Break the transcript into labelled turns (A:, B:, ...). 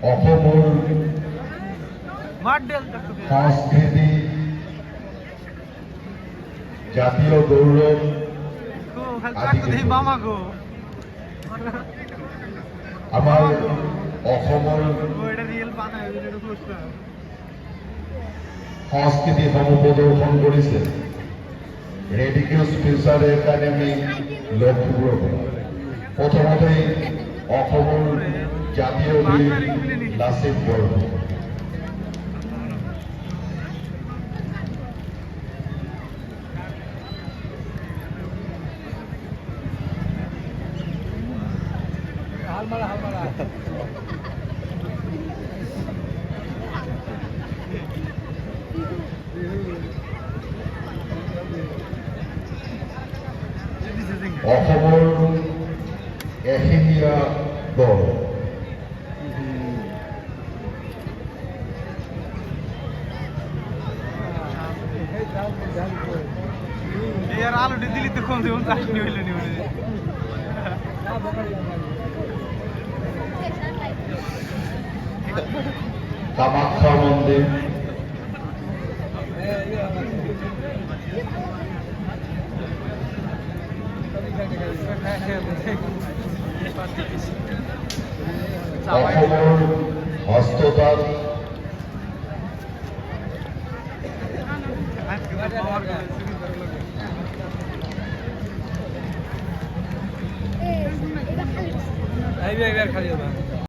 A: অসমৰ সংস্কৃতি জাতীয় গৌৰৱ আমাৰ অসমৰ সংস্কৃতিসমূহ প্ৰদৰ্শন কৰিছে ৰেডিকিউজ ফিউচাৰ একাডেমি লখিমপুৰৰ পৰা। প্ৰথমতেই অসমৰ জাতীয় গীত লাচিত বৰফুকন। অসমৰ এশিঙীয়া গড়
B: আলুটি দিলি তো কম দেবো চাটনি হইল নি
A: কামাখ্যা মন্দির অসমৰ হস্ততাঁত
B: খালি